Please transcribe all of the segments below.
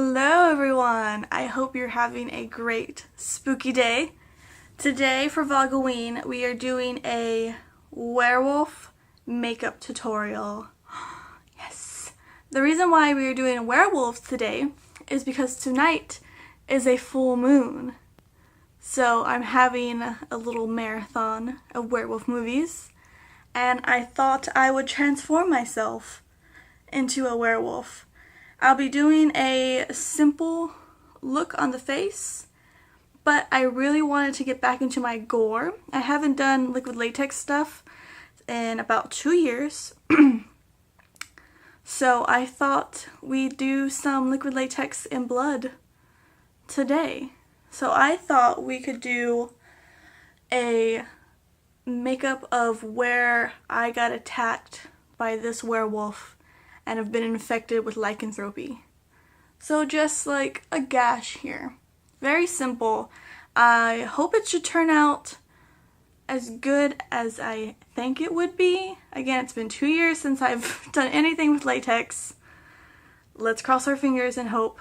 Hello everyone! I hope you're having a great spooky day. Today for Vlogoween we are doing a werewolf makeup tutorial. Yes! The reason why we are doing werewolves today is because tonight is a full moon. So I'm having a little marathon of werewolf movies and I thought I would transform myself into a werewolf. I'll be doing a simple look on the face, but I really wanted to get back into my gore. I haven't done liquid latex stuff in about 2 years, so I thought we'd do some liquid latex and blood today. So I thought we could do a makeup of where I got attacked by this werewolf and have been infected with lycanthropy. So just like a gash here. Very simple. I hope it should turn out as good as I think it would be. Again, it's been 2 years since I've done anything with latex. Let's cross our fingers and hope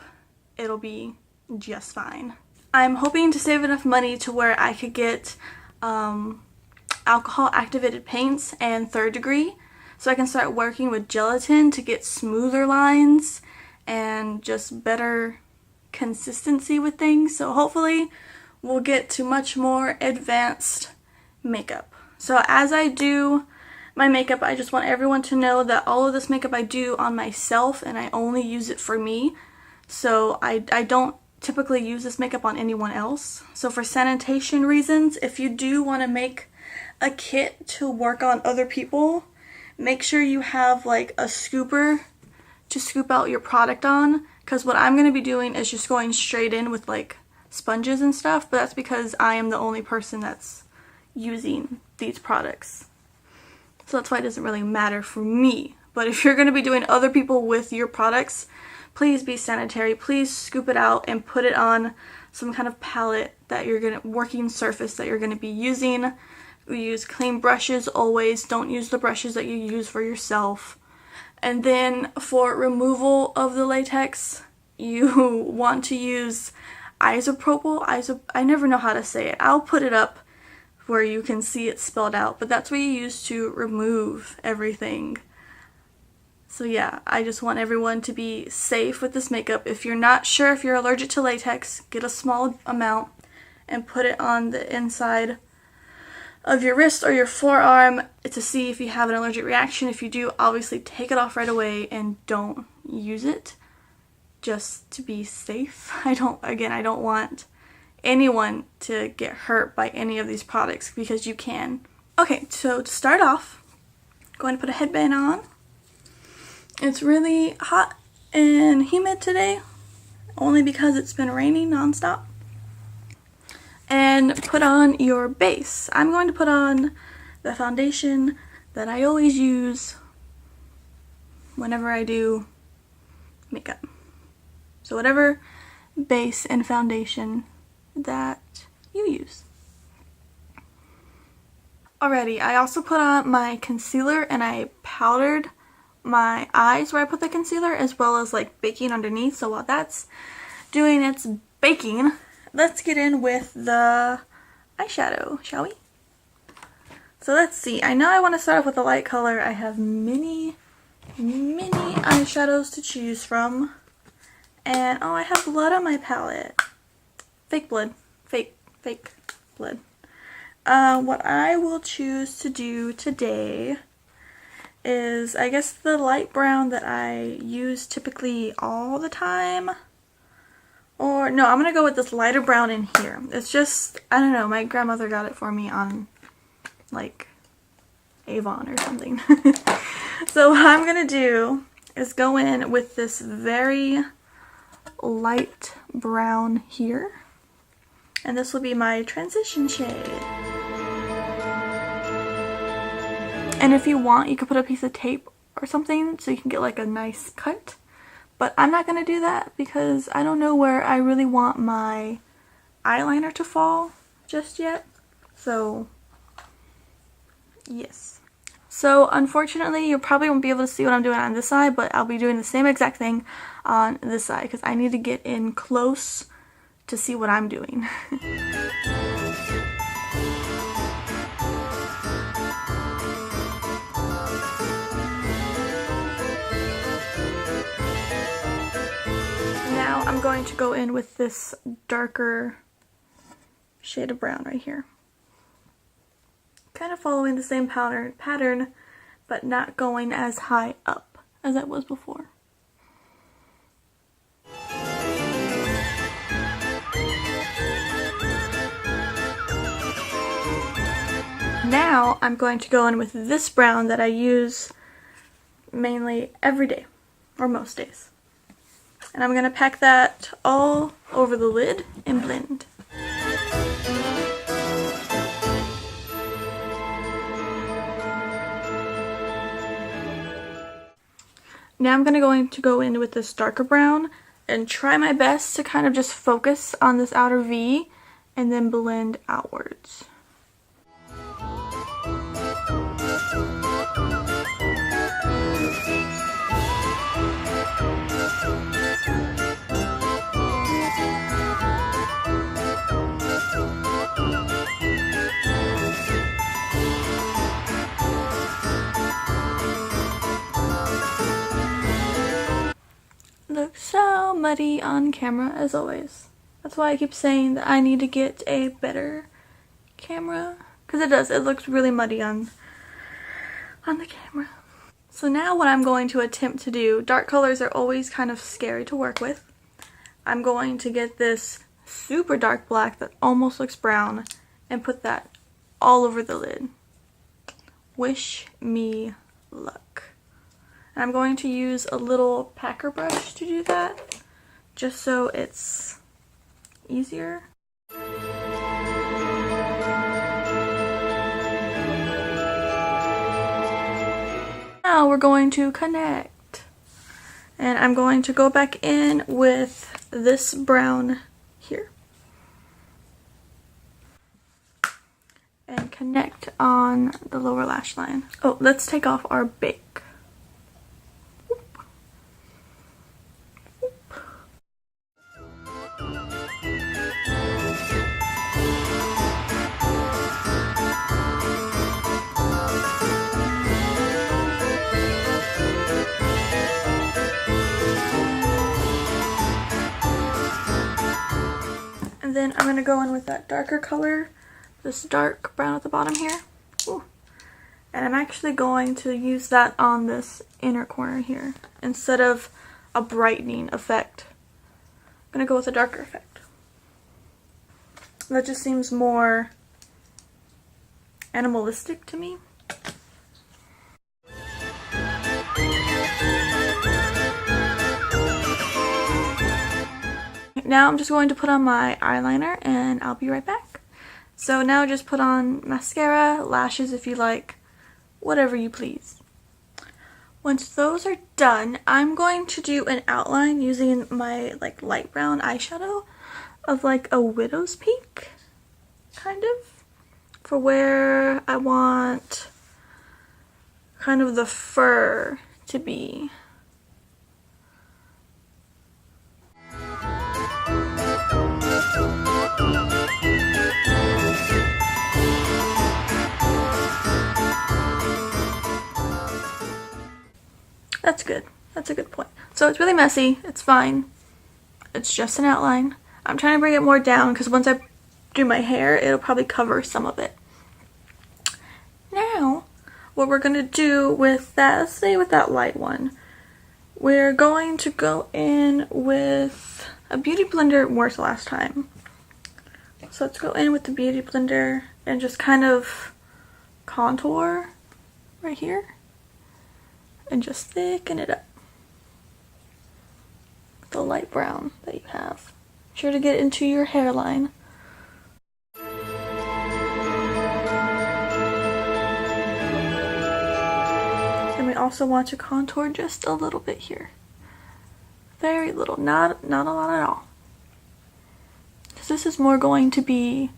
it'll be just fine. I'm hoping to save enough money to where I could get alcohol activated paints and 3rd degree, so I can start working with gelatin to get smoother lines and just better consistency with things. So hopefully we'll get to much more advanced makeup. So as I do my makeup, I just want everyone to know that all of this makeup I do on myself and I only use it for me. So I don't typically use this makeup on anyone else. So for sanitation reasons, if you do want to make a kit to work on other people, make sure you have like a scooper to scoop out your product on, because what I'm going to be doing is just going straight in with like sponges and stuff, but that's because I am the only person that's using these products. So that's why it doesn't really matter for me. But if you're going to be doing other people with your products, please be sanitary. Please scoop it out and put it on some kind of palette that you're going to, working surface that you're going to be using. We use clean brushes always. Don't use the brushes that you use for yourself. And then for removal of the latex, you want to use isopropyl. I never know how to say it. I'll put it up where you can see it spelled out, but that's what you use to remove everything. So yeah, I just want everyone to be safe with this makeup. If you're not sure if you're allergic to latex, get a small amount and put it on the inside of your wrist or your forearm to see if you have an allergic reaction. If you do, obviously take it off right away and don't use it, just to be safe. I don't want anyone to get hurt by any of these products because you can. Okay, so to start off, I'm going to put a headband on. It's really hot and humid today, only because it's been raining nonstop. And put on your base. I'm going to put on the foundation that I always use whenever I do makeup. So whatever base and foundation that you use. Alrighty, I also put on my concealer and I powdered my eyes where I put the concealer, as well as like baking underneath. So while that's doing its baking, let's get in with the eyeshadow, shall we? So let's see. I know I want to start off with a light color. I have many eyeshadows to choose from. And oh, I have blood on my palette. Fake blood. Fake blood. What I will choose to do today is, I guess, the light brown that I use typically all the time. Or, no, I'm going to go with this lighter brown in here. It's just, I don't know, my grandmother got it for me on, like, Avon or something. So what I'm going to do is go in with this very light brown here. And this will be my transition shade. And if you want, you could put a piece of tape or something so you can get like a nice cut. But I'm not going to do that because I don't know where I really want my eyeliner to fall just yet. So, yes. So, unfortunately, you probably won't be able to see what I'm doing on this side, but I'll be doing the same exact thing on this side because I need to get in close to see what I'm doing. Now I'm going to go in with this darker shade of brown right here. Kind of following the same pattern, but not going as high up as I was before. Now I'm going to go in with this brown that I use mainly every day, or most days. And I'm going to pack that all over the lid and blend. Now I'm going to go in with this darker brown and try my best to kind of just focus on this outer V and then blend outwards. Looks so muddy on camera as always. That's why I keep saying that I need to get a better camera, because it does. It looks really muddy on the camera. So now what I'm going to attempt to do, dark colors are always kind of scary to work with. I'm going to get this super dark black that almost looks brown and put that all over the lid. Wish me luck. And I'm going to use a little packer brush to do that, just so it's easier. Now we're going to connect. And I'm going to go back in with this brown here. And connect on the lower lash line. Oh, let's take off our bake. And then I'm going to go in with that darker color, this dark brown at the bottom here. Ooh. And I'm actually going to use that on this inner corner here instead of a brightening effect. I'm going to go with a darker effect. That just seems more animalistic to me. Now I'm just going to put on my eyeliner and I'll be right back. So now just put on mascara, lashes if you like, whatever you please. Once those are done, I'm going to do an outline using my light brown eyeshadow of a widow's peak, kind of, for where I want kind of the fur to be. That's good. That's a good point. So it's really messy. It's fine. It's just an outline. I'm trying to bring it more down because once I do my hair, it'll probably cover some of it. Now, what we're going to do with that, let's stay with that light one. We're going to go in with a beauty blender. It worked last time. So let's go in with the beauty blender and just kind of contour right here. And just thicken it up. The light brown that you have. Sure to get into your hairline. And we also want to contour just a little bit here. Very little, not a lot at all. Because this is more going to be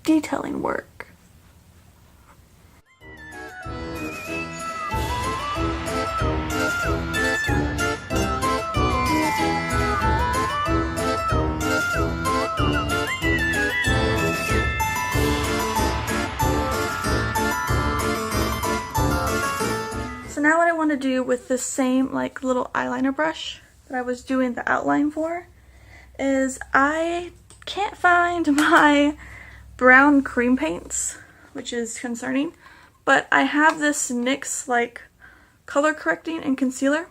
detailing work. want to do with the same like little eyeliner brush that I was doing the outline for is I can't find my brown cream paints, which is concerning, but I have this NYX like color correcting and concealer,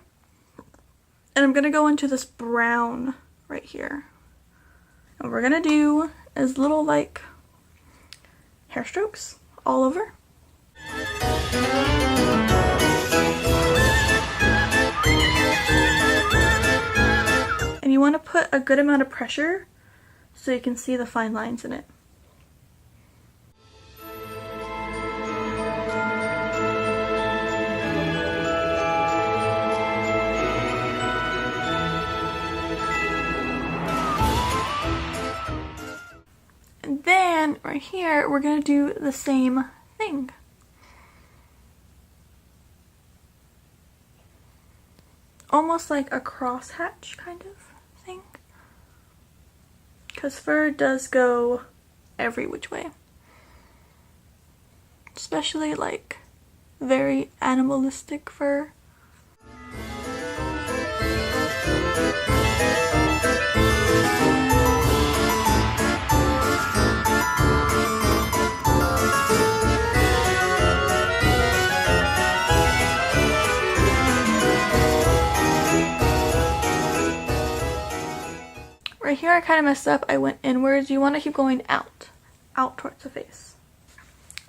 and I'm gonna go into this brown right here, and we're gonna do as little like hair strokes all over. And you want to put a good amount of pressure so you can see the fine lines in it. And then right here, we're going to do the same thing. Almost like a crosshatch kind of thing. Because fur does go every which way. Especially like very animalistic fur. Right here I kind of messed up. I went inwards. You want to keep going out towards the face.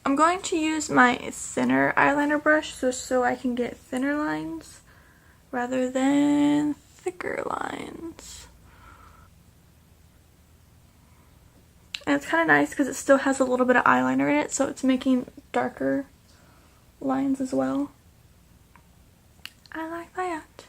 I'm going to use my thinner eyeliner brush so I can get thinner lines rather than thicker lines. And it's kind of nice because it still has a little bit of eyeliner in it, so it's making darker lines as well. I like that.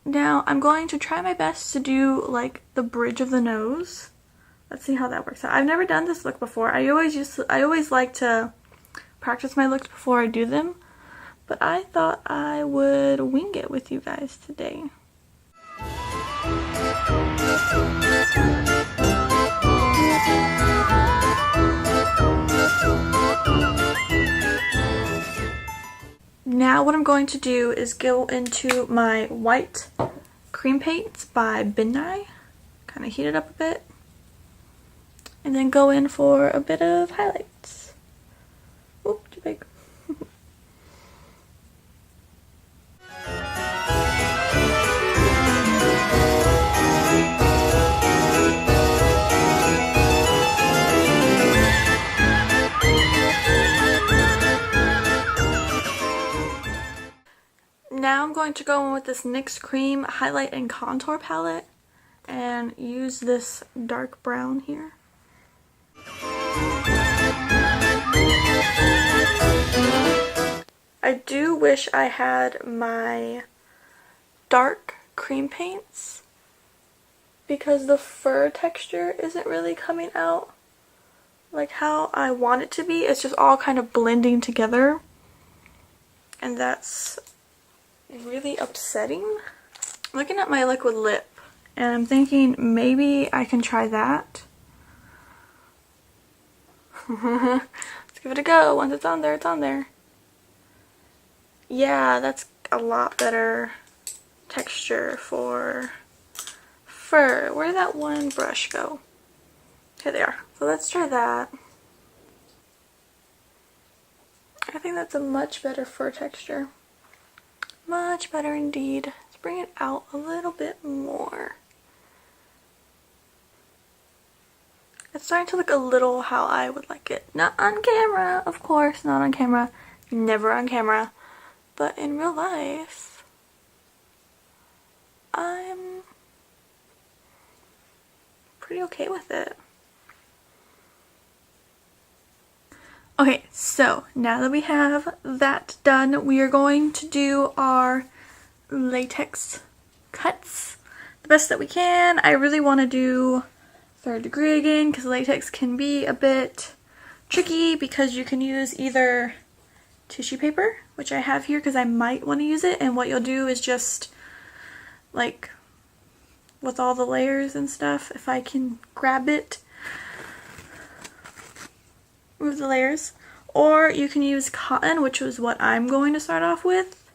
Now I'm going to try my best to do like the bridge of the nose. Let's see how that works out. I've never done this look before. I always like to practice my looks before I do them, but I thought I would wing it with you guys today. Now what I'm going to do is go into my white cream paints by Benai, kind of heat it up a bit, and then go in for a bit of highlights. Oop, too big. Now I'm going to go in with this NYX Cream Highlight and Contour Palette and use this dark brown here. I do wish I had my dark cream paints because the fur texture isn't really coming out like how I want it to be. It's just all kind of blending together, and that's really upsetting. I'm looking at my liquid lip and I'm thinking maybe I can try that. Let's give it a go. Once it's on there, it's on there. Yeah, that's a lot better texture for fur. Where did that one brush go? Here they are. So let's try that. I think that's a much better fur texture. Much better indeed. Let's bring it out a little bit more. It's starting to look a little how I would like it. Not on camera, of course, not on camera. Never on camera. But in real life, I'm pretty okay with it. Okay, so now that we have that done, we are going to do our latex cuts the best that we can. I really want to do 3rd degree again because latex can be a bit tricky because you can use either tissue paper, which I have here because I might want to use it, and what you'll do is just like with all the layers and stuff, if I can grab it, remove the layers. Or you can use cotton, which was what I'm going to start off with,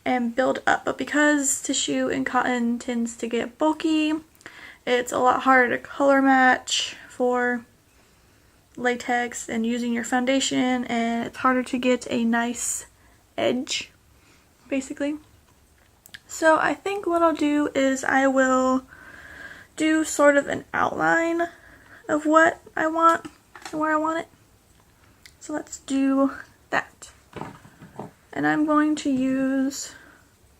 and build up. But because tissue and cotton tends to get bulky, it's a lot harder to color match for latex and using your foundation, and it's harder to get a nice edge, basically. So I think what I'll do is I will do sort of an outline of what I want and where I want it. So let's do that. And I'm going to use,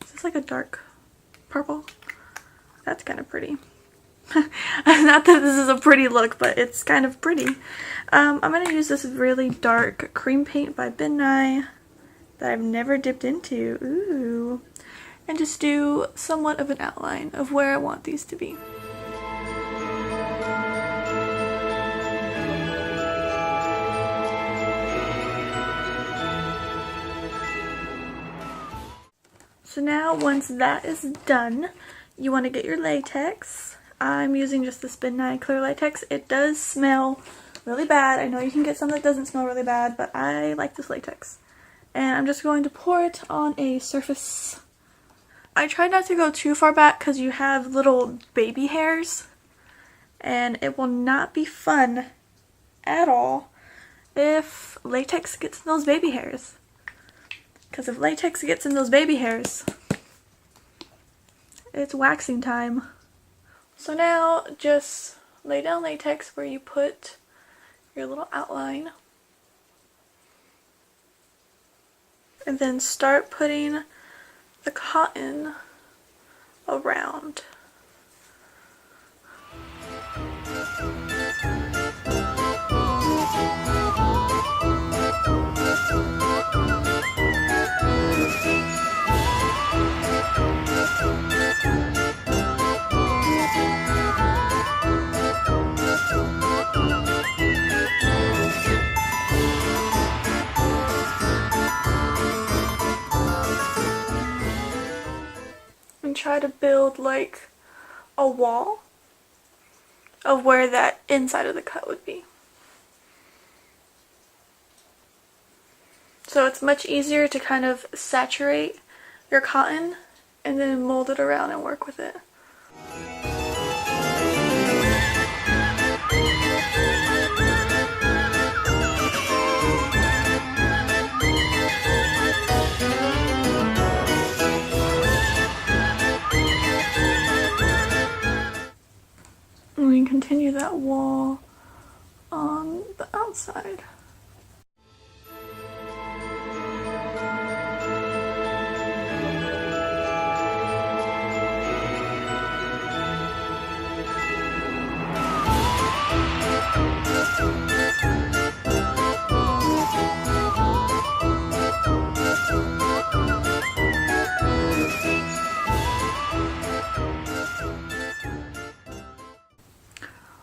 is this like a dark purple? That's kind of pretty. Not that this is a pretty look, but it's kind of pretty. I'm going to use this really dark cream paint by Ben Nye that I've never dipped into. Ooh. And just do somewhat of an outline of where I want these to be. So now once that is done, you want to get your latex. I'm using just this Ben Nye clear latex. It does smell really bad. I know you can get some that doesn't smell really bad, but I like this latex. And I'm just going to pour it on a surface. I tried not to go too far back because you have little baby hairs, and it will not be fun at all if latex gets in those baby hairs. Because if latex gets in those baby hairs, it's waxing time. So now just lay down latex where you put your little outline. And then start putting the cotton around. And try to build like a wall of where that inside of the cut would be. So it's much easier to kind of saturate your cotton and then mold it around and work with it. And we can continue that wall on the outside.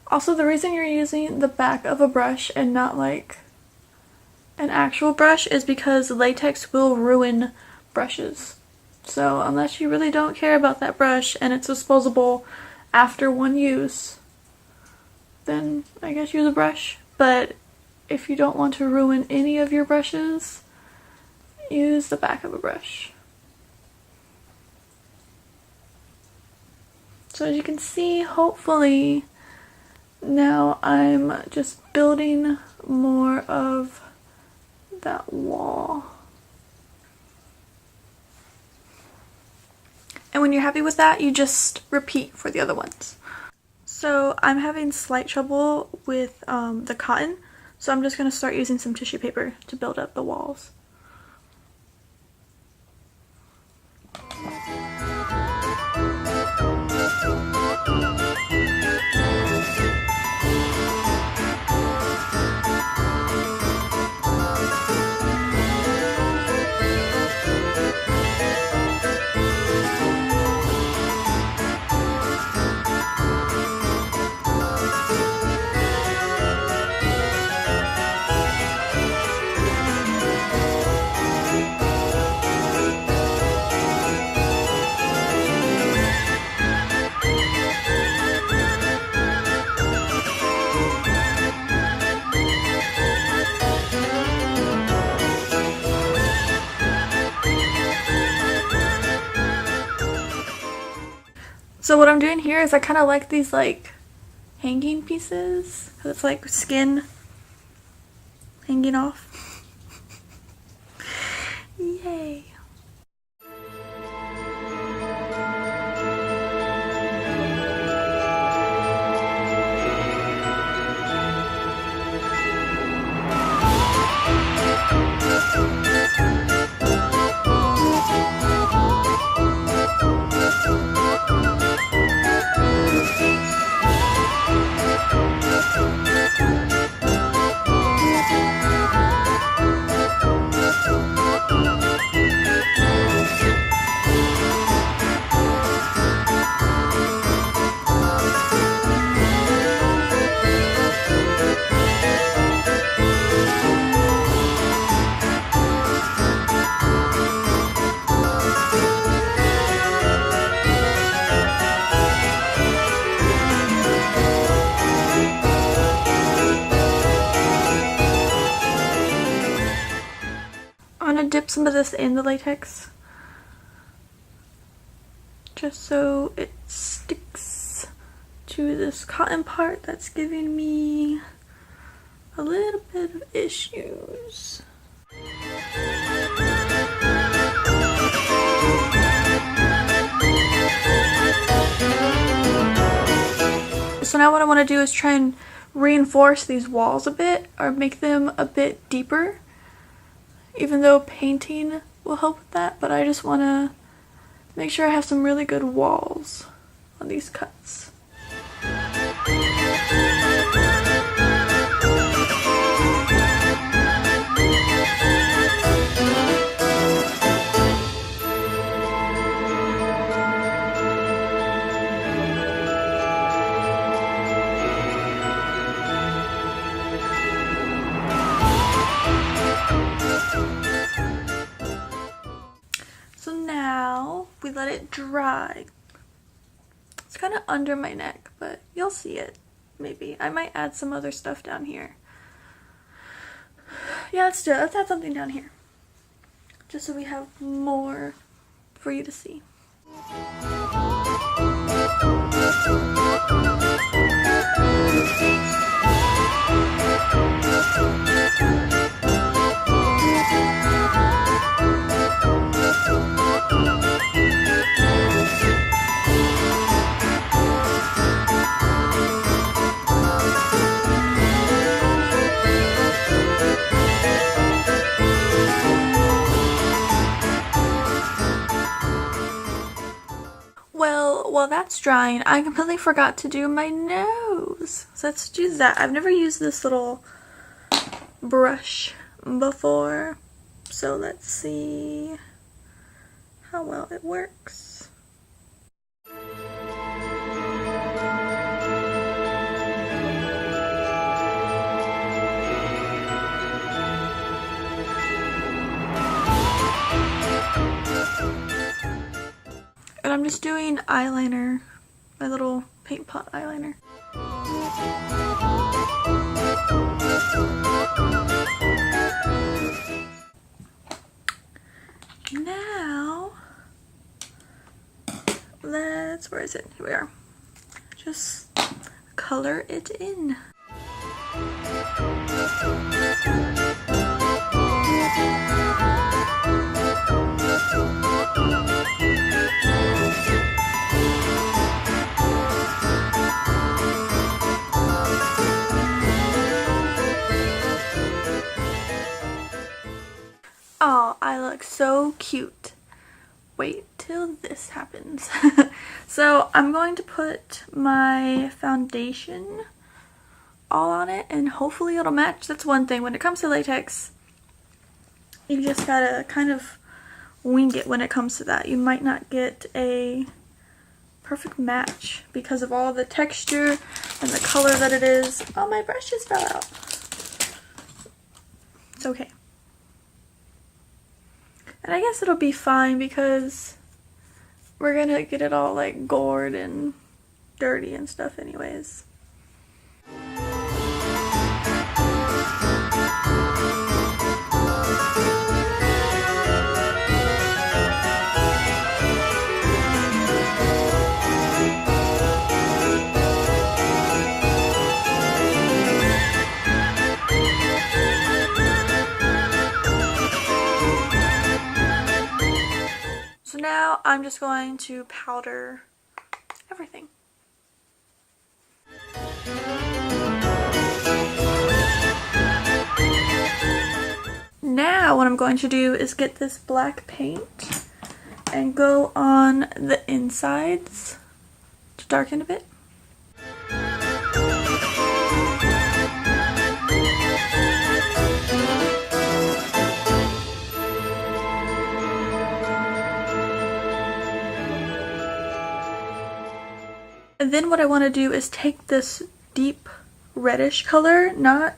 Also, the reason you're using the back of a brush and not like an actual brush is because latex will ruin brushes. So unless you really don't care about that brush and it's disposable after one use, then I guess use a brush. But if you don't want to ruin any of your brushes, use the back of a brush. So as you can see, hopefully now I'm just building more of that wall. And when you're happy with that, you just repeat for the other ones. So I'm having slight trouble with the cotton, so I'm just going to start using some tissue paper to build up the walls. So what I'm doing here is I kind of like these like hanging pieces. It's like skin hanging off. Yay. I'm gonna dip some of this in the latex just so it sticks to this cotton part that's giving me a little bit of issues. So now what I want to do is try and reinforce these walls a bit or make them a bit deeper. Even though painting will help with that, but I just want to make sure I have some really good walls on these cuts. So now we let it dry. It's kind of under my neck, but you'll see it. Maybe I might add some other stuff down here. Yeah, let's do it. Let's add something down here, just so we have more for you to see. While that's drying, I completely forgot to do my nose. So let's do that. I've never used this little brush before, so let's see how well it works. And I'm just doing eyeliner, my little paint pot eyeliner. Now, where is it? Here we are. Just color it in. Oh, I look so cute. Wait till this happens. So I'm going to put my foundation all on it and hopefully it'll match. That's one thing. When it comes to latex, you just gotta kind of wing it when it comes to that. You might not get a perfect match because of all the texture and the color that it is. Oh, my brush just fell out. It's okay. And I guess it'll be fine because we're gonna get it all like gored and dirty and stuff anyways. So now I'm just going to powder everything. Now what I'm going to do is get this black paint and go on the insides to darken a bit. And then what I want to do is take this deep reddish color, not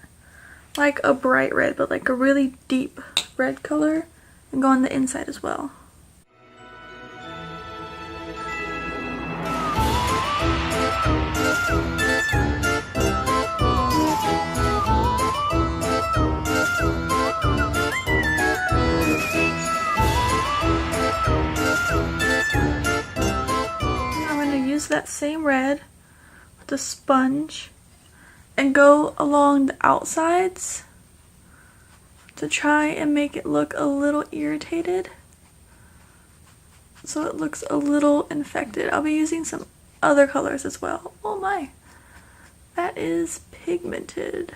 like a bright red, but like a really deep red color, and go on the inside as well. That same red with a sponge and go along the outsides to try and make it look a little irritated, so it looks a little infected. I'll be using some other colors as well. Oh my, that is pigmented.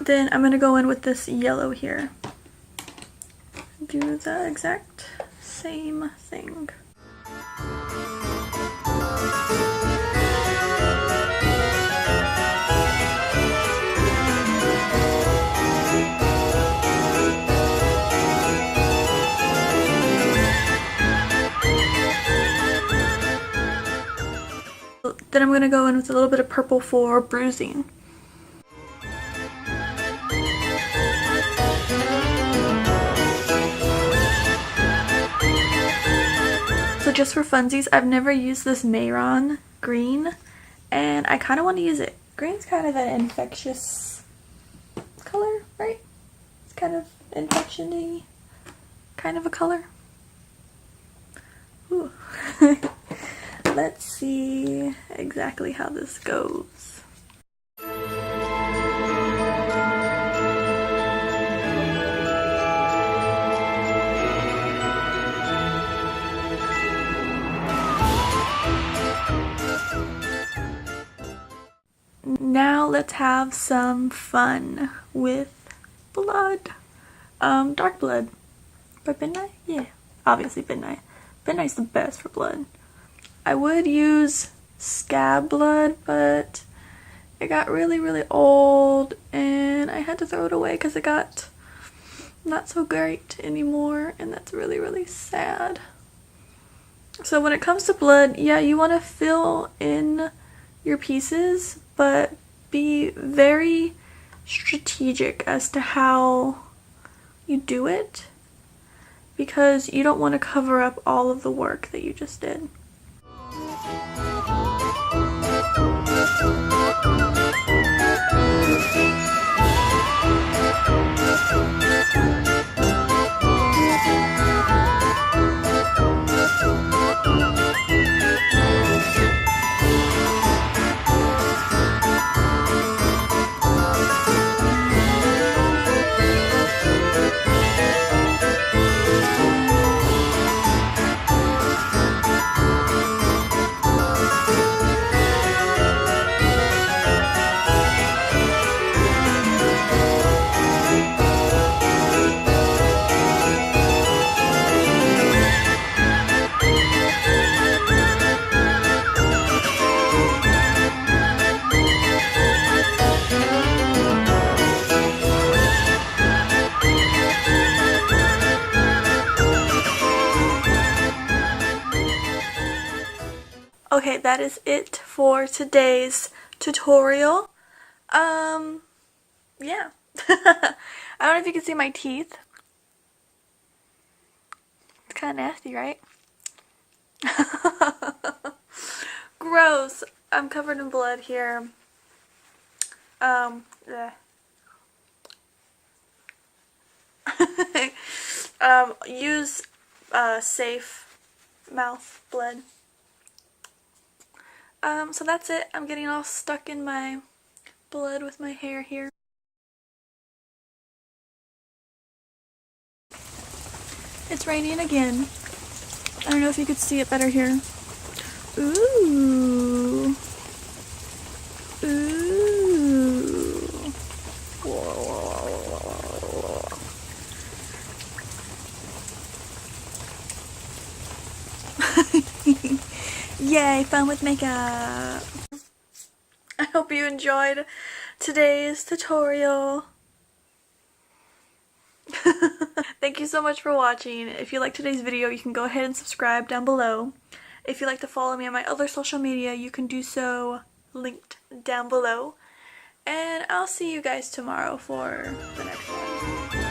Then I'm going to go in with this yellow here. Do the exact same thing. Then I'm going to go in with a little bit of purple for bruising. So just for funsies, I've never used this Mayron green, and I kind of want to use it. Green's kind of an infectious color, right? It's kind of infection-y kind of a color. Ooh. Let's see exactly how this goes. Now let's have some fun with blood. Dark Blood by Midnight? Yeah, obviously Midnight. Midnight's the best for blood. I would use Scab Blood, but it got really old and I had to throw it away because it got not so great anymore, and that's really sad. So when it comes to blood, yeah, you want to fill in your pieces, but be very strategic as to how you do it, because you don't want to cover up all of the work that you just did. Okay, that is it for today's tutorial. Yeah. I don't know if you can see my teeth. It's kind of nasty, right? Gross. I'm covered in blood here. Use safe mouth bled. So that's it. I'm getting all stuck in my blood with my hair here. It's raining again. I don't know if you could see it better here. Ooh. Ooh. Whoa. Yay, fun with makeup. I hope you enjoyed today's tutorial. Thank you so much for watching. If you liked today's video, you can go ahead and subscribe down below. If you'd like to follow me on my other social media, you can do so linked down below. And I'll see you guys tomorrow for the next one.